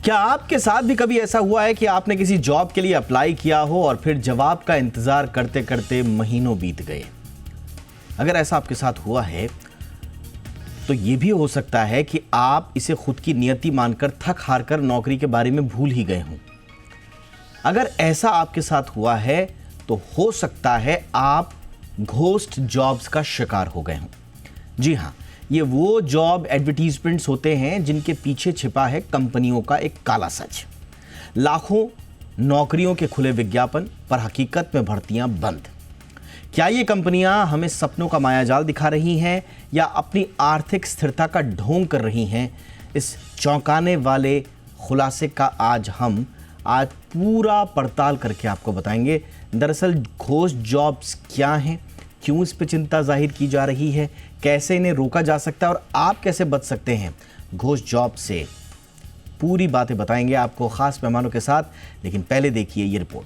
क्या आपके साथ भी कभी ऐसा हुआ है कि आपने किसी जॉब के लिए अप्लाई किया हो और फिर जवाब का इंतजार करते करते महीनों बीत गए? अगर ऐसा आपके साथ हुआ है तो यह भी हो सकता है कि आप इसे खुद की नियति मानकर थक हार कर नौकरी के बारे में भूल ही गए हों। अगर ऐसा आपके साथ हुआ है तो हो सकता है आप घोस्ट जॉब्स का शिकार हो गए हों। जी हां, ये वो जॉब एडवर्टीजमेंट्स होते हैं जिनके पीछे छिपा है कंपनियों का एक काला सच। लाखों नौकरियों के खुले विज्ञापन पर हकीकत में भर्तियां बंद। क्या ये कंपनियां हमें सपनों का मायाजाल दिखा रही हैं या अपनी आर्थिक स्थिरता का ढोंग कर रही हैं? इस चौंकाने वाले खुलासे का आज पूरा पड़ताल करके आपको बताएंगे। दरअसल घोस्ट जॉब्स क्या हैं, क्यों इस पर चिंता जाहिर की जा रही है, कैसे इन्हें रोका जा सकता है और आप कैसे बच सकते हैं घोस्ट जॉब से, पूरी बातें बताएंगे आपको खास मेहमानों के साथ। लेकिन पहले देखिए ये रिपोर्ट।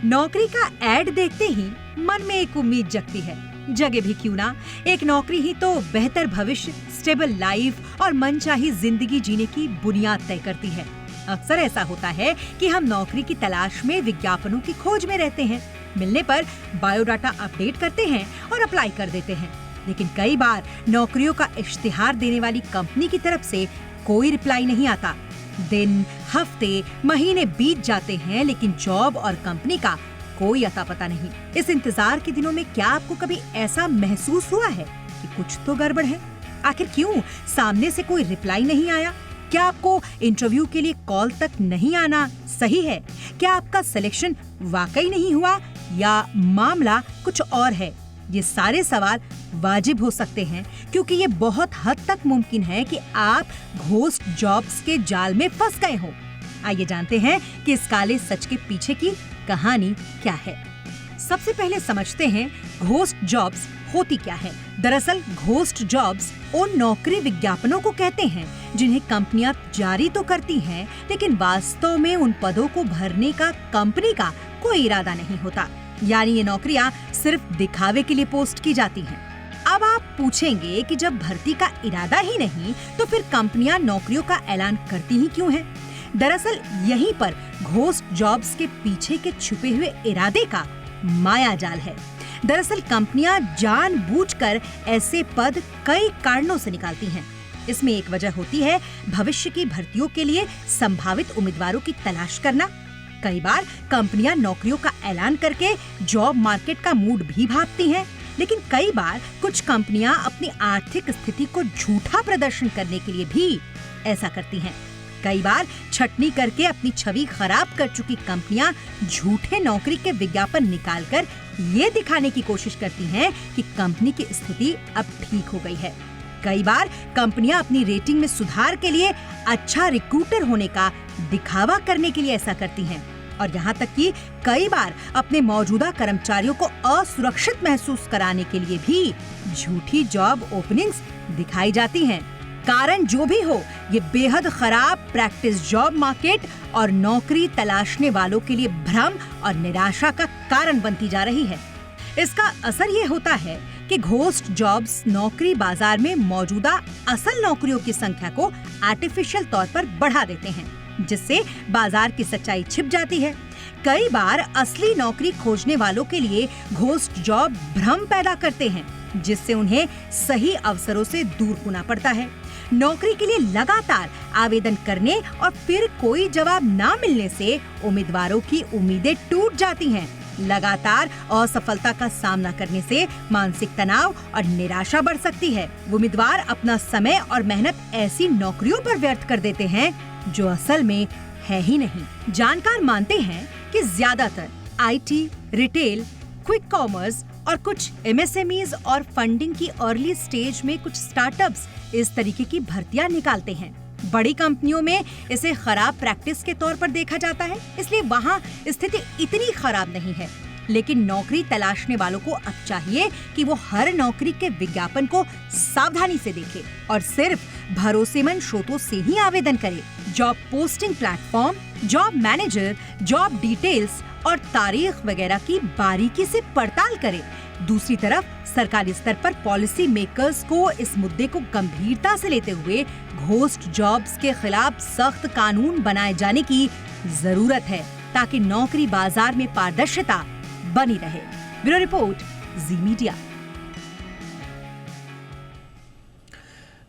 नौकरी का ऐड देखते ही मन में एक उम्मीद जगती है। जगे भी क्यों ना, एक नौकरी ही तो बेहतर भविष्य, स्टेबल लाइफ और मनचाही जिंदगी जीने की बुनियाद तय करती है। अक्सर ऐसा होता है कि हम नौकरी की तलाश में विज्ञापनों की खोज में रहते हैं। मिलने पर बायोडाटा अपडेट करते हैं और अप्लाई कर देते हैं। लेकिन कई बार नौकरियों का इश्तिहार देने वाली कंपनी की तरफ से कोई रिप्लाई नहीं आता। दिन, हफ्ते, महीने बीत जाते हैं लेकिन जॉब और कंपनी का कोई अता पता नहीं। इस इंतजार के दिनों में क्या आपको कभी ऐसा महसूस हुआ है कि कुछ तो गड़बड़ है? आखिर क्यों सामने से कोई रिप्लाई नहीं आया? क्या आपको इंटरव्यू के लिए कॉल तक नहीं आना सही है? क्या आपका सिलेक्शन वाकई नहीं हुआ या मामला कुछ और है? ये सारे सवाल वाजिब हो सकते हैं क्योंकि ये बहुत हद तक मुमकिन है कि आप घोस्ट जॉब्स के जाल में फंस गए हो। आइए जानते हैं कि इस काले सच के पीछे की कहानी क्या है। सबसे पहले समझते हैं घोस्ट जॉब्स होती क्या है। दरअसल घोस्ट जॉब्स उन नौकरी विज्ञापनों को कहते हैं जिन्हें कंपनियां जारी तो करती हैं लेकिन वास्तव में उन पदों को भरने का कंपनी का कोई इरादा नहीं होता। यानी ये नौकरियां सिर्फ दिखावे के लिए पोस्ट की जाती हैं। अब आप पूछेंगे कि जब भर्ती का इरादा ही नहीं तो फिर कंपनियां नौकरियों का ऐलान करती ही क्यों हैं? दरअसल यहीं पर घोस्ट जॉब्स के पीछे के छुपे हुए इरादे का माया जाल है। दरअसल कंपनियां जानबूझकर ऐसे पद कई कारणों से निकालती हैं। इसमें एक वजह होती है भविष्य की भर्तियों के लिए संभावित उम्मीदवारों की तलाश करना। कई बार कंपनियां नौकरियों का ऐलान करके जॉब मार्केट का मूड भी भांपती हैं। लेकिन कई बार कुछ कंपनियां अपनी आर्थिक स्थिति को झूठा प्रदर्शन करने के लिए भी ऐसा करती हैं। कई बार छटनी करके अपनी छवि खराब कर चुकी कंपनियां झूठे नौकरी के विज्ञापन निकालकर ये दिखाने की कोशिश करती हैं कि कंपनी की स्थिति अब ठीक हो गई है। कई बार कंपनियां अपनी रेटिंग में सुधार के लिए अच्छा रिक्रूटर होने का दिखावा करने के लिए ऐसा करती हैं और यहाँ तक कि कई बार अपने मौजूदा कर्मचारियों को असुरक्षित महसूस कराने के लिए भी झूठी जॉब ओपनिंग्स दिखाई जाती हैं। कारण जो भी हो, ये बेहद खराब प्रैक्टिस जॉब मार्केट और नौकरी तलाशने वालों के लिए भ्रम और निराशा का कारण बनती जा रही है। इसका असर ये होता है कि घोस्ट जॉब्स नौकरी बाजार में मौजूदा असल नौकरियों की संख्या को आर्टिफिशियल तौर पर बढ़ा देते हैं, जिससे बाजार की सच्चाई छिप जाती है। कई बार असली नौकरी खोजने वालों के लिए घोस्ट जॉब भ्रम पैदा करते हैं, जिससे उन्हें सही अवसरों से दूर होना पड़ता है। नौकरी के लिए लगातार आवेदन करने और फिर कोई जवाब ना मिलने से उम्मीदवारों की उम्मीदें टूट जाती हैं। लगातार असफलता का सामना करने से मानसिक तनाव और निराशा बढ़ सकती है। उम्मीदवार अपना समय और मेहनत ऐसी नौकरियों पर व्यर्थ कर देते हैं जो असल में है ही नहीं। जानकार मानते हैं कि ज्यादातर आईटी, रिटेल, क्विक कॉमर्स और कुछ एमएसएमईज और फंडिंग की अर्ली स्टेज में कुछ स्टार्टअप्स इस तरीके की भर्तियां निकालते हैं। बड़ी कंपनियों में इसे खराब प्रैक्टिस के तौर पर देखा जाता है, इसलिए वहाँ स्थिति इतनी खराब नहीं है। लेकिन नौकरी तलाशने वालों को अब चाहिए कि वो हर नौकरी के विज्ञापन को सावधानी से देखें और सिर्फ भरोसेमंद स्रोतों से ही आवेदन करें। Job posting platform, job manager, job details और तारीख वगैरह की बारीकी से पड़ताल करे। दूसरी तरफ सरकारी स्तर पर पॉलिसी मेकर्स को इस मुद्दे को गंभीरता से लेते हुए घोस्ट जॉब्स के खिलाफ सख्त कानून बनाए जाने की जरूरत है, ताकि नौकरी बाजार में पारदर्शिता बनी रहे। ब्यूरो रिपोर्ट, जी मीडिया।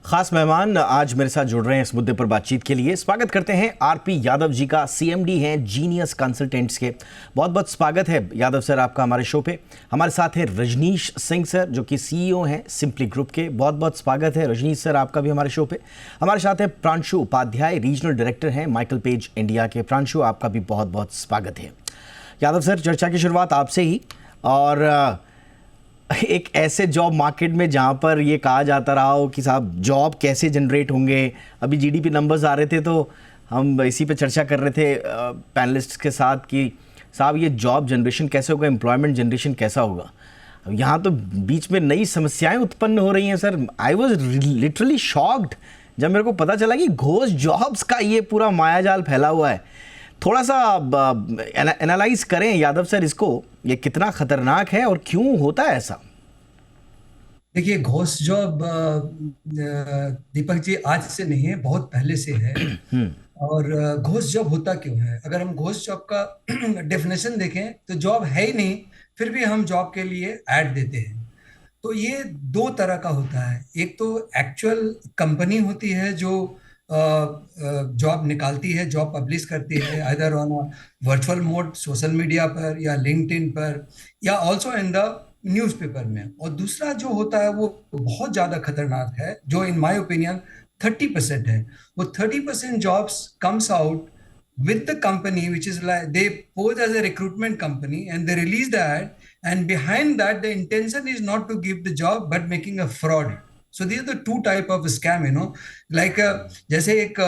खास मेहमान आज मेरे साथ जुड़ रहे हैं इस मुद्दे पर बातचीत के लिए। स्वागत करते हैं आरपी यादव जी का, सीएमडी हैं जीनियस कंसल्टेंट्स के। बहुत बहुत स्वागत है यादव सर आपका हमारे शो पे। हमारे साथ है रजनीश सिंह सर जो कि सीईओ हैं सिंपली ग्रुप के। बहुत बहुत स्वागत है रजनीश सर आपका भी हमारे शो पे। हमारे साथ है प्रांशु उपाध्याय, रीजनल डायरेक्टर हैं माइकल पेज इंडिया के। प्रांशु आपका भी बहुत बहुत स्वागत है। यादव सर, चर्चा की शुरुआत आपसे ही, और एक ऐसे जॉब मार्केट में जहाँ पर ये कहा जाता रहा हो कि साहब जॉब कैसे जनरेट होंगे। अभी जीडीपी नंबर्स आ रहे थे तो हम इसी पे चर्चा कर रहे थे पैनलिस्ट्स के साथ कि साहब ये जॉब जनरेशन कैसे होगा, एम्प्लॉयमेंट जनरेशन कैसा होगा। अब यहाँ तो बीच में नई समस्याएं उत्पन्न हो रही हैं sir. I was literally shocked जब मेरे को पता चला कि घोस्ट जॉब्स का ये पूरा मायाजाल फैला हुआ है। थोड़ा सा एनालाइज करें यादव सर इसको, ये कितना खतरनाक है और क्यों होता है ऐसा। देखिए, घोस्ट जॉब दीपक जी आज से नहीं है, बहुत पहले से है। और घोस्ट जॉब होता क्यों है? अगर हम घोस्ट जॉब का डेफिनेशन देखें तो जॉब है ही नहीं, फिर भी हम जॉब के लिए ऐड देते हैं। तो ये दो तरह का होता है। एक तो एक्चुअल कंपनी होती है जो जॉब निकालती है, जॉब पब्लिश करती है, either on virtual mode social media पर या लिंक्डइन पर या ऑल्सो इन द न्यूज़पेपर में। और दूसरा जो होता है वो बहुत ज़्यादा खतरनाक है, जो इन माय ओपिनियन 30% है। वो 30% jobs comes out with the company which is like they pose as a recruitment company and they release the ad, and behind that the intention is not to give the job but making a fraud. So these are the two type of scam, you know, like जैसे एक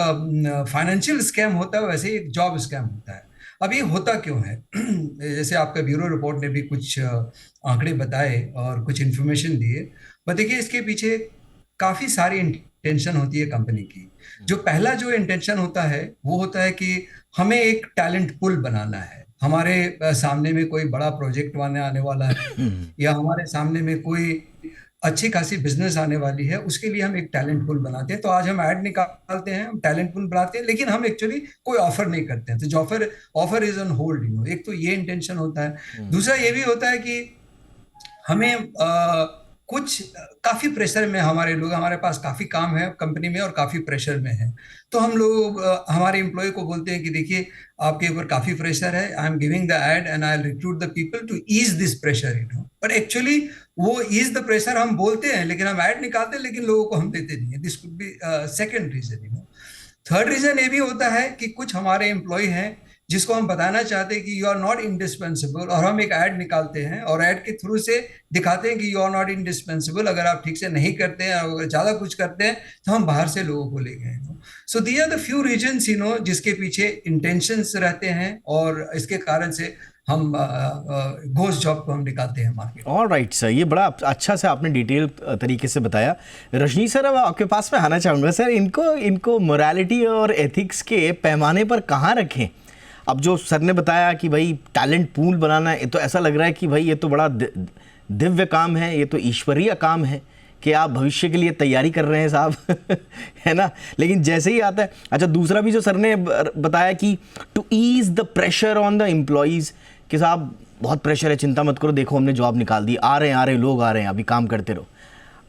financial scam होता है वैसे एक job scam होता है। अब ये होता क्यों है? जैसे आपका ब्यूरो रिपोर्ट ने भी कुछ आंकड़े बताए और कुछ इन्फॉर्मेशन दिए, पर देखिए इसके पीछे काफी सारी इंटेंशन होती है कंपनी की। जो पहला जो इंटेंशन होता है वो होता है कि हमें एक टैलेंट पूल बनाना है। हमारे सामने में कोई बड़ा प्रोजेक्ट आने वाला है या हमारे सामने में कोई अच्छी खासी बिजनेस आने वाली है, उसके लिए हम एक टैलेंट पूल बनाते हैं। तो आज हम ऐड निकालते हैं, हम टैलेंट पूल बनाते हैं, लेकिन हम एक्चुअली कोई ऑफर नहीं करते हैं। तो जो offer is on hold, you know. एक तो ये इंटेंशन होता है। दूसरा ये भी होता है कि हमें कुछ काफी प्रेशर में हमारे लोग, हमारे पास काफी काम है कंपनी में और काफी प्रेशर में है, तो हम लोग हमारे एम्प्लॉय को बोलते हैं कि देखिए आपके ऊपर काफी प्रेशर है, I am giving the ad and I will recruit the people to ease this pressure, you know. But actually वो ईज द प्रेशर हम बोलते हैं, लेकिन हम ऐड निकालते हैं, लेकिन लोगों को हम देते नहीं है। This could be second reason, you know. Third reason ये भी होता है कि कुछ हमारे एम्प्लॉय हैं जिसको हम बताना चाहते हैं कि यू आर नॉट इंडिस्पेंसिबल, और हम एक ऐड निकालते हैं और ऐड के थ्रू से दिखाते हैं कि यू आर नॉट इंडिस्पेंसिबल। अगर आप ठीक से नहीं करते हैं, अगर ज़्यादा कुछ करते हैं तो हम बाहर से लोगों को ले गए। So these are the few reasons, you know, जिसके पीछे इंटेंशंस रहते हैं और इसके कारण से हम घोस्ट जॉब को हम निकालते हैं मार्केट। ऑल राइट सर, ये बड़ा अच्छा से आपने डिटेल तरीके से बताया। रजनी सर, अब आपके पास में आना चाहूँगा सर, इनको मोरालिटी और एथिक्स के पैमाने पर कहाँ रखें? अब जो सर ने बताया कि भाई टैलेंट पूल बनाना है, तो ऐसा लग रहा है कि भाई ये तो बड़ा दिव्य काम है, ये तो ईश्वरीय काम है कि आप भविष्य के लिए तैयारी कर रहे हैं साहब है ना। लेकिन जैसे ही आता है, अच्छा दूसरा भी जो सर ने बताया कि to ease the pressure on the employees, कि साहब बहुत प्रेशर है, चिंता मत करो, देखो हमने जॉब निकाल दी, आ रहे हैं लोग आ रहे हैं, अभी काम करते रहो।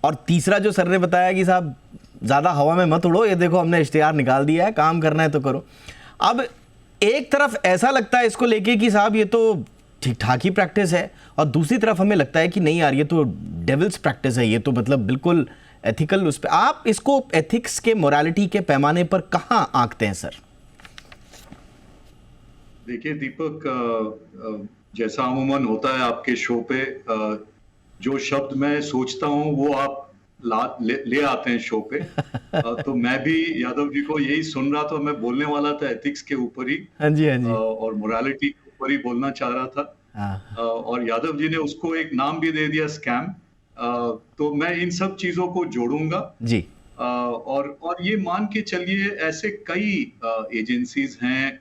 और तीसरा जो सर ने बताया कि साहब ज़्यादा हवा में मत उड़ो, ये देखो हमने इश्तिहार निकाल दिया है, काम करना है तो करो। अब एक तरफ ऐसा लगता है इसको लेके कि साहब ये तो ठीक ठाक ही प्रैक्टिस है, और दूसरी तरफ हमें लगता है कि नहीं यार ये तो डेविल्स प्रैक्टिस है, ये तो मतलब बिल्कुल एथिकल। उस पर आप इसको एथिक्स के, मोरालिटी के पैमाने पर कहाँ आंकते हैं सर? देखिए दीपक, जैसा अमूमन होता है आपके शो पे, जो शब्द मैं सोचता हूँ वो आप ले आते हैं शो पे। तो मैं भी यादव जी को यही सुन रहा था, मैं बोलने वाला था एथिक्स के ऊपर ही। हाँ जी, हाँ जी। और मोरालिटी के ऊपर ही बोलना चाह रहा था। और यादव जी ने उसको एक नाम भी दे दिया, स्कैम। तो मैं इन सब चीजों को जोड़ूंगा जी। और ये मान के चलिए ऐसे कई एजेंसीज हैं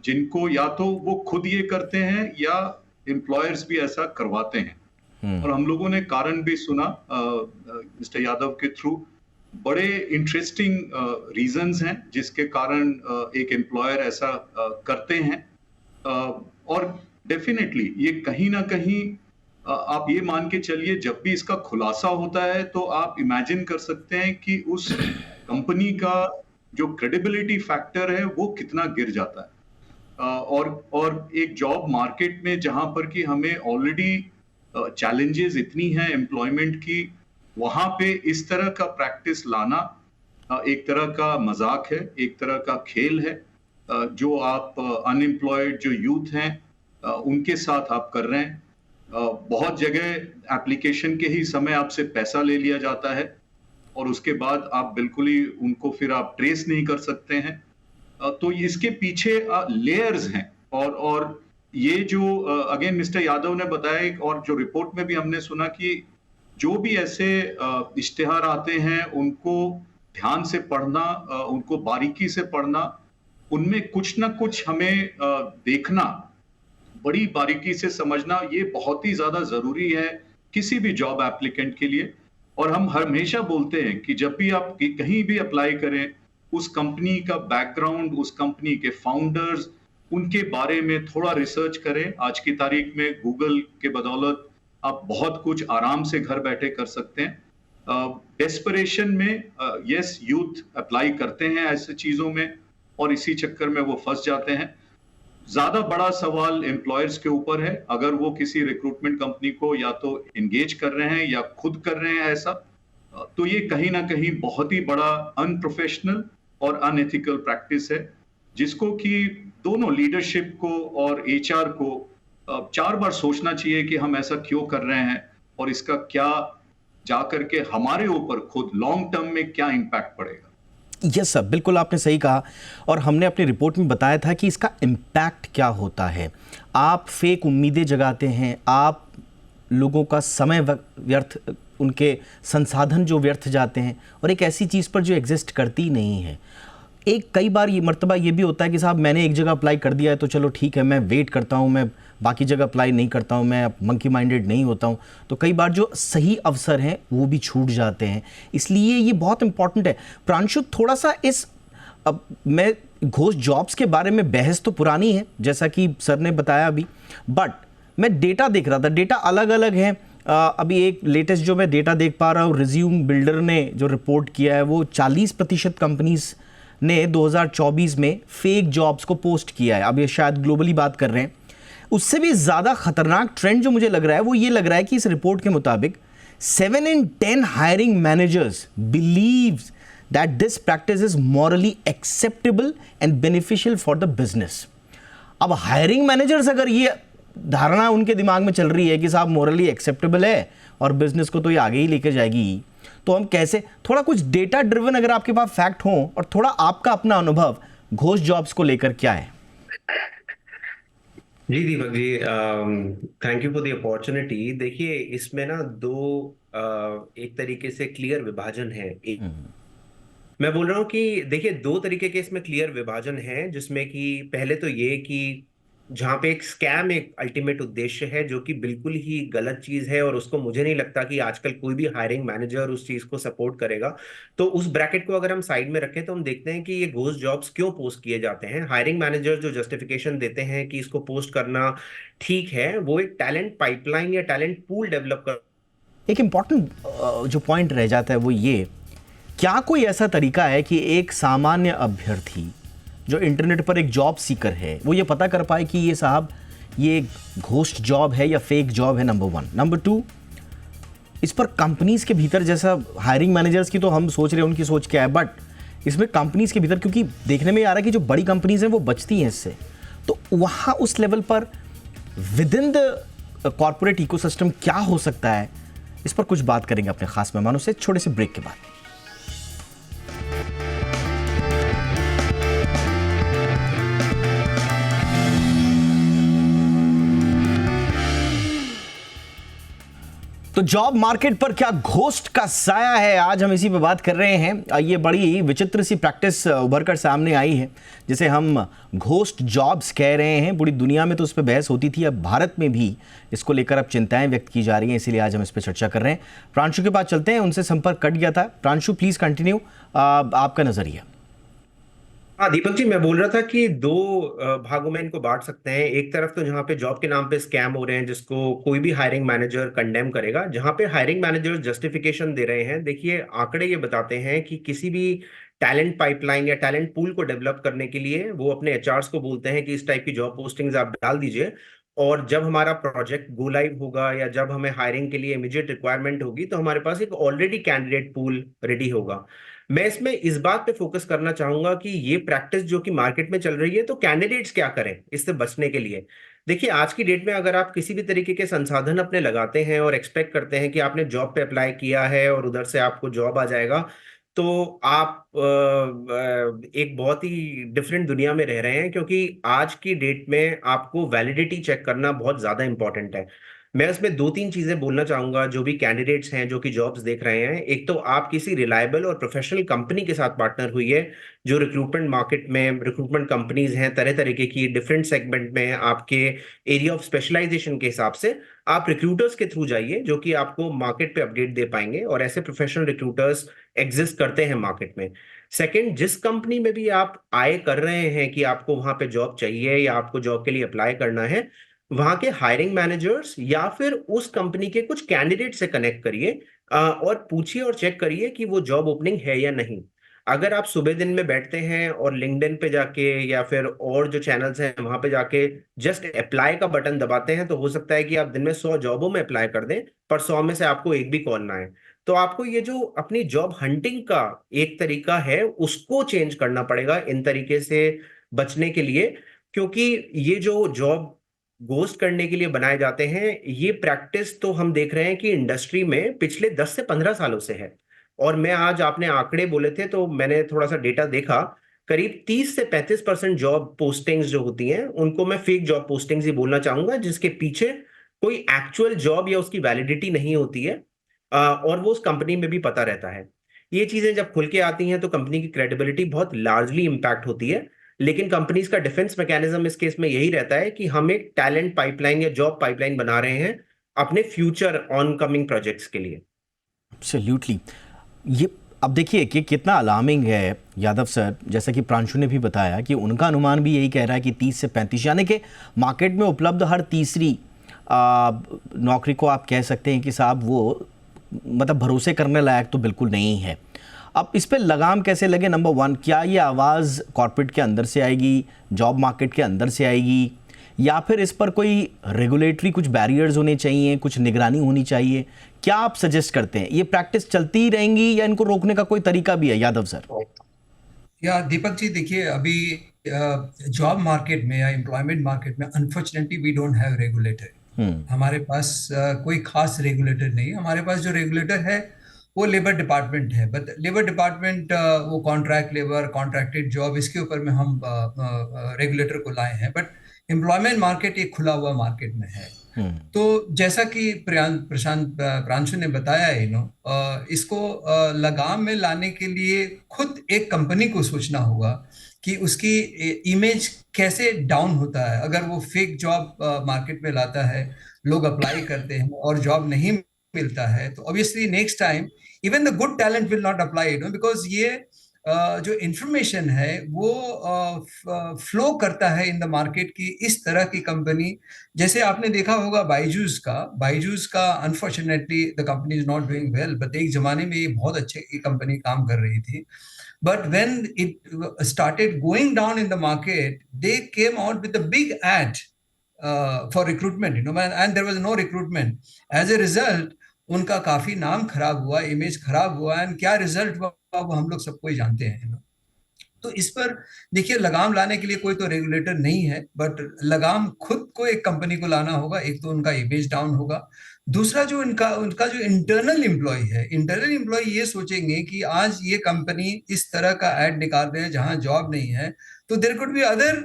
जिनको या तो वो खुद ये करते हैं या एम्प्लॉयर्स भी ऐसा करवाते हैं। और हम लोगों ने कारण भी सुना मिस्टर यादव के थ्रू, बड़े इंटरेस्टिंग रीजंस हैं जिसके कारण एक एम्प्लॉयर ऐसा करते हैं। और डेफिनेटली ये कहीं ना कहीं आप ये मान के चलिए, जब भी इसका खुलासा होता है तो आप इमेजिन कर सकते हैं कि उस कंपनी का जो क्रेडिबिलिटी फैक्टर है वो कितना गिर जाता है। और एक जॉब मार्केट में जहां पर कि हमें ऑलरेडी चैलेंजेस इतनी हैं एम्प्लॉयमेंट की, वहां पे इस तरह का प्रैक्टिस लाना एक तरह का मजाक है, एक तरह का खेल है जो आप अनएम्प्लॉयड जो यूथ हैं उनके साथ आप कर रहे हैं। बहुत जगह एप्लीकेशन के ही समय आपसे पैसा ले लिया जाता है और उसके बाद आप बिल्कुल ही उनको फिर आप ट्रेस नहीं कर सकते हैं। तो इसके पीछे लेयर्स हैं। और ये जो अगेन मिस्टर यादव ने बताया और जो रिपोर्ट में भी हमने सुना कि जो भी ऐसे इश्तिहार आते हैं उनको ध्यान से पढ़ना, उनको बारीकी से पढ़ना, उनमें कुछ ना कुछ हमें देखना, बड़ी बारीकी से समझना, ये बहुत ही ज्यादा जरूरी है किसी भी जॉब एप्लीकेंट के लिए। और हम हमेशा बोलते हैं कि जब भी आप कहीं भी अप्लाई करें, उस कंपनी का बैकग्राउंड, उस कंपनी के फाउंडर्स, उनके बारे में थोड़ा रिसर्च करें। आज की तारीख में गूगल के बदौलत आप बहुत कुछ आराम से घर बैठे कर सकते हैं। डेस्परेशन में यस यूथ अप्लाई करते हैं ऐसे चीजों में और इसी चक्कर में वो फंस जाते हैं। ज्यादा बड़ा सवाल एम्प्लॉयर्स के ऊपर है, अगर वो किसी रिक्रूटमेंट कंपनी को या तो एंगेज कर रहे हैं या खुद कर रहे हैं ऐसा, तो ये कहीं ना कहीं बहुत ही बड़ा अनप्रोफेशनल और अनएथिकल प्रैक्टिस है, जिसको कि दोनों लीडरशिप को और एचआर को 4 बार सोचना चाहिए कि हम ऐसा क्यों कर रहे हैं और इसका क्या जाकर के हमारे ऊपर खुद लॉन्ग टर्म में क्या इम्पैक्ट पड़ेगा। यस सर, बिल्कुल आपने सही कहा और हमने अपनी रिपोर्ट में बताया था कि इसका इम्पैक्ट क्या होता है। आप फेक उम्मीदें जगाते हैं, आप लोगों का समय व्यर्थ, उनके संसाधन जो व्यर्थ जाते हैं और एक ऐसी चीज़ पर जो एग्जिस्ट करती नहीं है। कई बार ये मर्तबा ये भी होता है कि साहब मैंने एक जगह अप्लाई कर दिया है तो चलो ठीक है, मैं वेट करता हूँ, मैं बाकी जगह अप्लाई नहीं करता हूँ, मैं मंकी माइंडेड नहीं होता हूँ। तो कई बार जो सही अवसर हैं वो भी छूट जाते हैं, इसलिए ये बहुत इंपॉर्टेंट है। प्रांशु, थोड़ा सा अब मैं घोस्ट जॉब्स के बारे में बहस तो पुरानी है जैसा कि सर ने बताया अभी, बट मैं डेटा देख रहा था, डेटा अलग अलग हैं। अभी एक लेटेस्ट जो मैं डेटा देख पा रहा हूँ, रिज्यूम बिल्डर ने जो रिपोर्ट किया है वो 40% कंपनीज ने 2024 में फेक जॉब्स को पोस्ट किया है। अब ये शायद ग्लोबली बात कर रहे हैं। उससे भी ज़्यादा खतरनाक ट्रेंड जो मुझे लग रहा है वो ये लग रहा है कि इस रिपोर्ट के मुताबिक 7 in 10 hiring managers believes that this practice is morally acceptable and beneficial for the business. अब हायरिंग मैनेजर्स अगर ये धारणा उनके दिमाग में चल रही है कि साहब मॉरली एक्सेप्टेबल है और बिजनेस को तो ये आगे ही लेकर जाएगी, तो हम कैसे, थोड़ा कुछ डेटा ड्रिवन अगर आपके पास फैक्ट हो और थोड़ा आपका अपना अनुभव घोस्ट जॉब्स को लेकर क्या है? जी Deepak ji, thank you for the opportunity. देखिए इसमें ना एक तरीके से क्लियर विभाजन है। मैं बोल रहा हूँ कि देखिए 2 तरीके के इसमें क्लियर विभाजन है, जिसमें कि पहले तो ये कि जहाँ पे एक स्कैम एक अल्टीमेट उद्देश्य है जो कि बिल्कुल ही गलत चीज है और उसको मुझे नहीं लगता कि आजकल कोई भी हायरिंग मैनेजर उस चीज को सपोर्ट करेगा। तो उस ब्रैकेट को अगर हम साइड में रखें तो हम देखते हैं कि ये घोस्ट जॉब्स क्यों पोस्ट किए जाते हैं। हायरिंग मैनेजर जो जस्टिफिकेशन देते हैं कि इसको पोस्ट करना ठीक है, वो एक टैलेंट पाइपलाइन या टैलेंट पूल डेवलप कर। एक इंपॉर्टेंट जो पॉइंट रह जाता है वो ये, क्या कोई ऐसा तरीका है कि एक सामान्य अभ्यर्थी जो इंटरनेट पर एक जॉब सीकर है वो ये पता कर पाए कि ये साहब ये घोस्ट जॉब है या फेक जॉब है? नंबर 1। नंबर 2, इस पर कंपनीज के भीतर, जैसा हायरिंग मैनेजर्स की तो हम सोच रहे हैं उनकी सोच क्या है, बट इसमें कंपनीज के भीतर, क्योंकि देखने में आ रहा है कि जो बड़ी कंपनीज हैं वो बचती हैं इससे, तो वहाँ उस लेवल पर with in the corporate ecosystem क्या हो सकता है, इस पर कुछ बात करेंगे अपने खास मेहमानों से छोटे से ब्रेक के बाद। तो जॉब मार्केट पर क्या घोस्ट का साया है, आज हम इसी पे बात कर रहे हैं। ये बड़ी विचित्र सी प्रैक्टिस उभर कर सामने आई है जिसे हम घोस्ट जॉब्स कह रहे हैं। पूरी दुनिया में तो उस पर बहस होती थी, अब भारत में भी इसको लेकर अब चिंताएं व्यक्त की जा रही हैं, इसीलिए आज हम इस पर चर्चा कर रहे हैं। प्रांशु के पास चलते हैं, उनसे संपर्क कट गया था। प्रांशु प्लीज कंटिन्यू, आपका नजरिया। हाँ दीपक जी, मैं बोल रहा था कि दो भागों में इनको बांट सकते हैं। एक तरफ तो जहाँ पे जॉब के नाम पे स्कैम हो रहे हैं, जिसको कोई भी हायरिंग मैनेजर कंडेम करेगा, जहाँ पे हायरिंग मैनेजर जस्टिफिकेशन दे रहे हैं। देखिए, आंकड़े ये बताते हैं कि किसी भी टैलेंट पाइपलाइन या टैलेंट पूल को डेवलप करने के लिए वो अपने एचआरस को बोलते हैं कि इस टाइप की जॉब पोस्टिंग्स आप डाल दीजिए, और जब हमारा प्रोजेक्ट गो लाइव होगा या जब हमें हायरिंग के लिए इमीडिएट रिक्वायरमेंट होगी तो हमारे पास एक ऑलरेडी कैंडिडेट पूल रेडी होगा। मैं इसमें इस बात पे फोकस करना चाहूंगा कि ये प्रैक्टिस जो कि मार्केट में चल रही है, तो कैंडिडेट्स क्या करें इससे बचने के लिए। देखिए, आज की डेट में अगर आप किसी भी तरीके के संसाधन अपने लगाते हैं और एक्सपेक्ट करते हैं कि आपने जॉब पे अप्लाई किया है और उधर से आपको जॉब आ जाएगा, तो आप एक बहुत ही डिफरेंट दुनिया में रह रहे हैं, क्योंकि आज की डेट में आपको वैलिडिटी चेक करना बहुत ज्यादा इंपॉर्टेंट है। मैं इसमें दो तीन चीजें बोलना चाहूंगा जो भी कैंडिडेट्स हैं जो कि जॉब्स देख रहे हैं। एक तो आप किसी रिलायबल और प्रोफेशनल कंपनी के साथ पार्टनर हुई है, जो रिक्रूटमेंट मार्केट में रिक्रूटमेंट कंपनीज हैं तरह तरीके की, डिफरेंट सेगमेंट में आपके एरिया ऑफ स्पेशलाइजेशन के हिसाब से आप रिक्रूटर्स के थ्रू जाइए जो कि आपको मार्केट पे अपडेट दे पाएंगे, और ऐसे प्रोफेशनल रिक्रूटर्स एग्जिस्ट करते हैं मार्केट में। सेकंड, जिस कंपनी में भी आप आए कर रहे हैं कि आपको वहां पे जॉब चाहिए या आपको जॉब के लिए अप्लाई करना है, वहां के हायरिंग मैनेजर्स या फिर उस कंपनी के कुछ कैंडिडेट से कनेक्ट करिए और पूछिए और चेक करिए कि वो जॉब ओपनिंग है या नहीं। अगर आप सुबह दिन में बैठते हैं और लिंक्डइन पे जाके या फिर और जो चैनल्स हैं वहां पे जाके जस्ट अप्लाई का बटन दबाते हैं, तो हो सकता है कि आप दिन में 100 जॉबों में अप्लाई कर दें पर 100 में से आपको एक भी कॉल ना आए। तो आपको ये जो अपनी जॉब हंटिंग का एक तरीका है उसको चेंज करना पड़ेगा इन तरीके से बचने के लिए, क्योंकि ये जो जॉब घोस्ट करने के लिए बनाए जाते हैं, ये प्रैक्टिस तो हम देख रहे हैं कि इंडस्ट्री में पिछले 10 से 15 सालों से है। और मैं आज, आपने आंकड़े बोले थे तो मैंने थोड़ा सा डेटा देखा, करीब 30 से 35% जॉब पोस्टिंग्स जो होती हैं उनको मैं फेक जॉब पोस्टिंग्स ही बोलना चाहूंगा, जिसके पीछे कोई एक्चुअल जॉब या उसकी वैलिडिटी नहीं होती है, और वो उस कंपनी में भी पता रहता है। ये चीजें जब खुल के आती हैं तो कंपनी की क्रेडिबिलिटी बहुत लार्जली इंपैक्ट होती है। लेकिन कंपनीज का डिफेंस मैकेनिज्म इस केस में यही रहता है कि हम एक टैलेंट पाइपलाइन या जॉब पाइपलाइन बना रहे हैं अपने फ्यूचर ऑन कमिंग प्रोजेक्ट्स के लिए। एब्सोल्युटली। ये अब देखिए कि कितना अलार्मिंग है यादव सर, जैसा कि प्रांशु ने भी बताया कि उनका अनुमान भी यही कह रहा है कि 30 से 35, यानी कि मार्केट में उपलब्ध हर तीसरी नौकरी को आप कह सकते हैं कि साहब वो मतलब भरोसे करने लायक तो बिल्कुल नहीं है। अब इस पे लगाम कैसे लगे? नंबर वन, क्या ये आवाज़ कॉर्पोरेट के अंदर से आएगी, जॉब मार्केट के अंदर से आएगी, या फिर इस पर कोई रेगुलेटरी कुछ बैरियर्स होने चाहिए, कुछ निगरानी होनी चाहिए? क्या आप सजेस्ट करते हैं? ये प्रैक्टिस चलती ही रहेंगी या इनको रोकने का कोई तरीका भी है, यादव सर? या दीपक जी, देखिए अभी जॉब मार्केट में या एम्प्लॉयमेंट मार्केट में unfortunately we don't have regulator. हमारे पास कोई खास रेगुलेटर नहीं। हमारे पास जो रेगुलेटर है वो लेबर डिपार्टमेंट है, बट लेबर डिपार्टमेंट वो कॉन्ट्रैक्ट लेबर, कॉन्ट्रैक्टेड जॉब, इसके ऊपर में हम रेगुलेटर को लाए हैं। बट एम्प्लॉयमेंट मार्केट एक खुला हुआ मार्केट में है। तो जैसा कि प्रांशु ने बताया, इसको लगाम में लाने के लिए खुद एक कंपनी को सोचना होगा कि उसकी इमेज कैसे डाउन होता है। अगर वो फेक जॉब मार्केट में लाता है, लोग अप्लाई करते हैं और जॉब नहीं मिलता है, तो obviously next time even the good talent will not apply, because ये जो इंफॉर्मेशन है वो फ्लो करता है इन द मार्केट की इस तरह की कंपनी। जैसे आपने देखा होगा बायजूस का unfortunately the company is not doing well, but एक जमाने में ये बहुत अच्छे कंपनी काम कर रही थी। But when it started going down in the market, they came out with a big ad for recruitment, and there was no recruitment. As a result, उनका काफी नाम खराब हुआ, इमेज खराब हुआ, एंड क्या रिजल्ट हुआ वो हम लोग सबको ही जानते हैं। तो इस पर देखिए, लगाम लाने के लिए कोई तो रेगुलेटर नहीं है, बट लगाम खुद को एक कंपनी को लाना होगा। एक तो उनका इमेज डाउन होगा, दूसरा जो उनका जो इंटरनल एम्प्लॉय ये सोचेंगे कि आज ये कंपनी इस तरह का एड निकाल रहे हैं जहां जॉब नहीं है, तो there could be other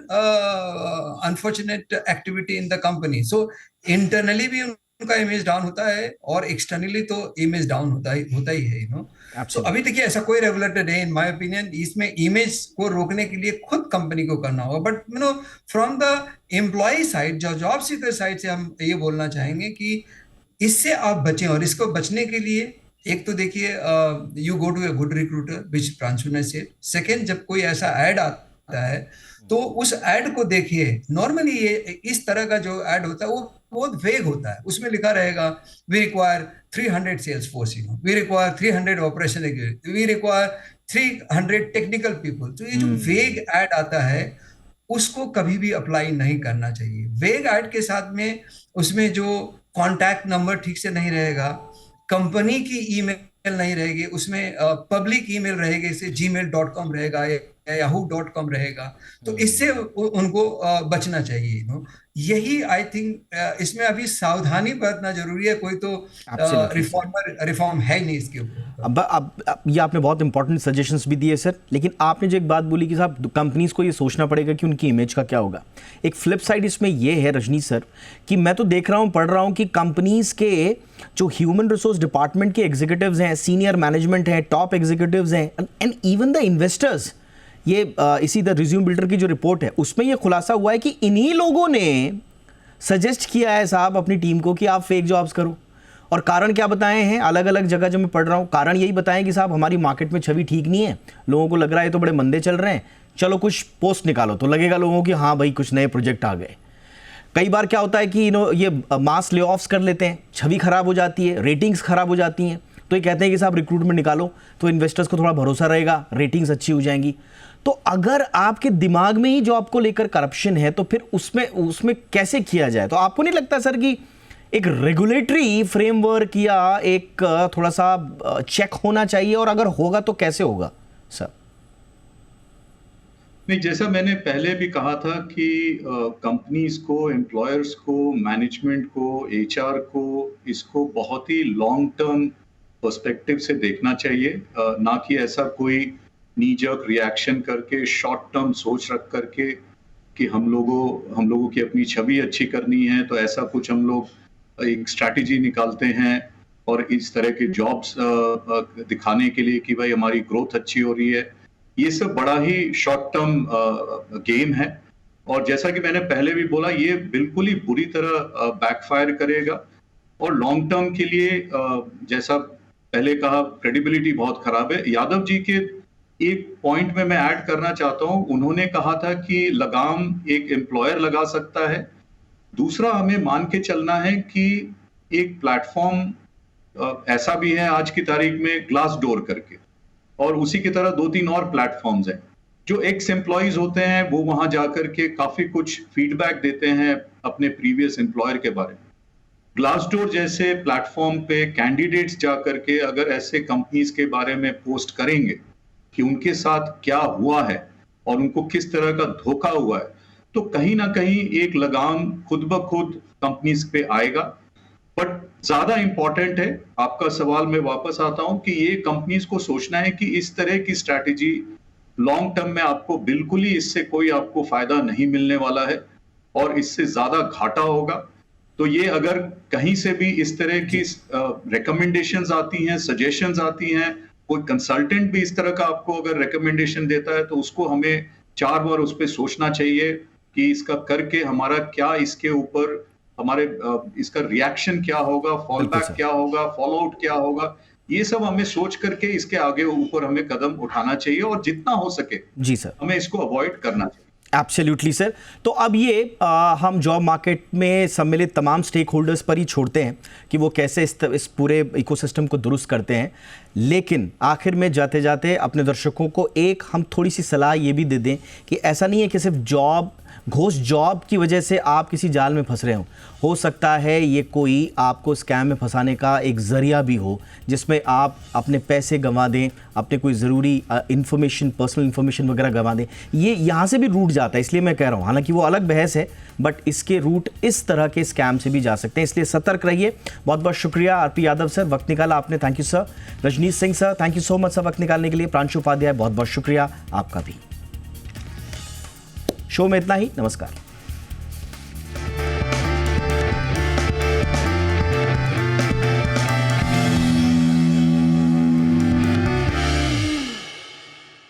unfortunate activity in the company. So internally भी उनका इमेज डाउन होता है और एक्सटर्नली तो इमेज डाउन होता ही है, यू नो। तो Absolutely. अभी देखिए ऐसा कोई रेगुलेटेड है इन माय ओपिनियन, इसमें इमेज को रोकने के लिए खुद कंपनी को करना होगा। But you know from the employ side, जो जॉब सीकर साइड से हम ये बोलना चाहेंगे कि इससे आप बचें। और इसको बचने के लिए एक तो देखिए, you go to a good recruiter which Pranshu ने सेड। सेकेंड, जब कोई ऐसा ऐड आता है तो उस ऐड को देखिए। नॉर्मली ये इस तरह का जो ऐड होता है वो बहुत वेग होता है। उसमें लिखा रहेगा we require 300 sales force, you know, we require 300 operation executive, we require 300 technical people. तो ये जो वेग ऐड आता है उसको कभी भी अप्लाई नहीं करना चाहिए। वेग ऐड के साथ में उसमें जो कॉन्टैक्ट नंबर ठीक से नहीं रहेगा, कंपनी की ईमेल नहीं रहेगी, उसमें पब्लिक ईमेल रहेगी, जैसे gmail.com रहेगा या yahoo.com रहेगा। तो इससे उनको बचना चाहिए, नो। यही आई थिंक इसमें अभी सावधानी बरतना जरूरी है। कोई तो रिफॉर्म है नहीं इसके ऊपर। अब ये आपने बहुत इंपॉर्टेंट सजेशंस भी दिए सर, लेकिन आपने जो एक बात बोली कि साहब कंपनीज को ये सोचना पड़ेगा कि उनकी इमेज का क्या होगा। एक फ्लिप साइड इसमें ये है रजनी सर कि मैं तो देख रहा हूँ, पढ़ रहा हूँ कि कंपनीज के जो ह्यूमन रिसोर्स डिपार्टमेंट के एग्जीक्यूटिव्स हैं, सीनियर मैनेजमेंट हैं, टॉप एग्जीक्यूटिव्स हैं, एंड इवन द इन्वेस्टर्स, ये इसी द रिज्यूम बिल्डर की जो रिपोर्ट है उसमें ये खुलासा हुआ है कि इन्हीं लोगों ने सजेस्ट किया है साहब अपनी टीम को कि आप फेक जॉब्स करो। और कारण क्या बताए हैं अलग अलग जगह जो मैं पढ़ रहा हूँ, कारण यही बताएं कि साहब हमारी मार्केट में छवि ठीक नहीं है, लोगों को लग रहा है तो बड़े मंदे चल रहे हैं, चलो कुछ पोस्ट निकालो तो लगेगा लोगों की हाँ भाई कुछ नए प्रोजेक्ट आ गए। कई बार क्या होता है कि ये मास ले ऑफ्स कर लेते हैं, छवि खराब हो जाती है, रेटिंग्स खराब हो जाती हैं, तो ये कहते हैं कि साहब रिक्रूटमेंट निकालो तो इन्वेस्टर्स को थोड़ा भरोसा रहेगा, रेटिंग्स अच्छी हो जाएंगी। तो अगर आपके दिमाग में ही जॉब को लेकर करप्शन है तो फिर उसमें कैसे किया जाए? तो आपको नहीं लगता सर कि एक रेगुलेटरी फ्रेमवर्क या एक थोड़ा सा चेक होना चाहिए, और अगर होगा तो कैसे होगा सर? नहीं, जैसा मैंने पहले भी कहा था कि कंपनीज को, एम्प्लॉयर्स को, मैनेजमेंट को, एचआर को इसको बहुत ही लॉन्ग टर्म पर्सपेक्टिव से देखना चाहिए, ना कि ऐसा कोई नी जर्क रिएक्शन करके, शॉर्ट टर्म सोच रख करके कि हम लोगों की अपनी छवि अच्छी करनी है तो ऐसा कुछ हम लोग एक स्ट्रैटेजी निकालते हैं और इस तरह के जॉब्स दिखाने के लिए कि भाई हमारी ग्रोथ अच्छी हो रही है। ये सब बड़ा ही शॉर्ट टर्म गेम है, और जैसा कि मैंने पहले भी बोला ये बिल्कुल ही बुरी तरह बैकफायर करेगा। और लॉन्ग टर्म के लिए जैसा पहले कहा, क्रेडिबिलिटी बहुत खराब है। यादव जी के एक पॉइंट में मैं ऐड करना चाहता हूं, उन्होंने कहा था कि लगाम एक एम्प्लॉयर लगा सकता है, दूसरा हमें मान के चलना है कि एक प्लेटफॉर्म ऐसा भी है आज की तारीख में ग्लास डोर करके, और उसी की तरह 2-3 और प्लेटफॉर्म्स हैं जो एक्स एम्प्लॉइज होते हैं, वो वहां जाकर के काफी कुछ फीडबैक देते हैं अपने प्रीवियस एम्प्लॉयर के बारे में। ग्लासडोर जैसे प्लेटफॉर्म पे कैंडिडेट्स जाकर के अगर ऐसे कंपनीज के बारे में पोस्ट करेंगे कि उनके साथ क्या हुआ है और उनको किस तरह का धोखा हुआ है, तो कहीं ना कहीं एक लगाम खुद ब खुद कंपनीज पे आएगा। बट ज्यादा इंपॉर्टेंट है, आपका सवाल में वापस आता हूं कि ये कंपनीज को सोचना है कि इस तरह की स्ट्रैटेजी लॉन्ग टर्म में आपको बिल्कुल ही इससे कोई आपको फायदा नहीं मिलने वाला है और इससे ज्यादा घाटा होगा। तो ये अगर कहीं से भी इस तरह की रिकमेंडेशंस आती हैं, सजेशंस आती हैं, कोई कंसल्टेंट भी इस तरह का आपको अगर रिकमेंडेशन देता है तो उसको हमें 4 बार उस पर सोचना चाहिए कि इसका करके हमारा क्या, इसके ऊपर हमारे इसका रिएक्शन क्या होगा, फॉल बैक क्या होगा, फॉलो आउट क्या होगा, ये सब हमें सोच करके इसके आगे ऊपर हमें कदम उठाना चाहिए और जितना हो सके जी सर हमें इसको अवॉइड करना चाहिए। Absolutely sir. तो अब ये हम जॉब मार्केट में सम्मिलित तमाम स्टेक होल्डर्स पर ही छोड़ते हैं कि वो कैसे इस पूरे इकोसिस्टम को दुरुस्त करते हैं, लेकिन आखिर में जाते जाते अपने दर्शकों को एक हम थोड़ी सी सलाह ये भी दे दें कि ऐसा नहीं है कि सिर्फ घोष जॉब की वजह से आप किसी जाल में फंस रहे हो सकता है ये कोई आपको स्कैम में फंसाने का एक ज़रिया भी हो जिसमें आप अपने पैसे गंवा दें, अपने कोई ज़रूरी इन्फॉर्मेशन, पर्सनल इन्फॉर्मेशन वगैरह गंवा दें। ये यहाँ से भी रूट जाता है, इसलिए मैं कह रहा हूँ, हालांकि वो अलग बहस है, बट इसके रूट इस तरह के स्कैम से भी जा सकते हैं, इसलिए सतर्क रहिए। बहुत बहुत शुक्रिया आरपी यादव सर, वक्त निकाला आपने, thank you sir. Rajneesh Singh sir, thank you so much sir वक्त निकालने के लिए। प्रांशु उपाध्याय, बहुत बहुत शुक्रिया आपका भी। शो में इतना ही, नमस्कार।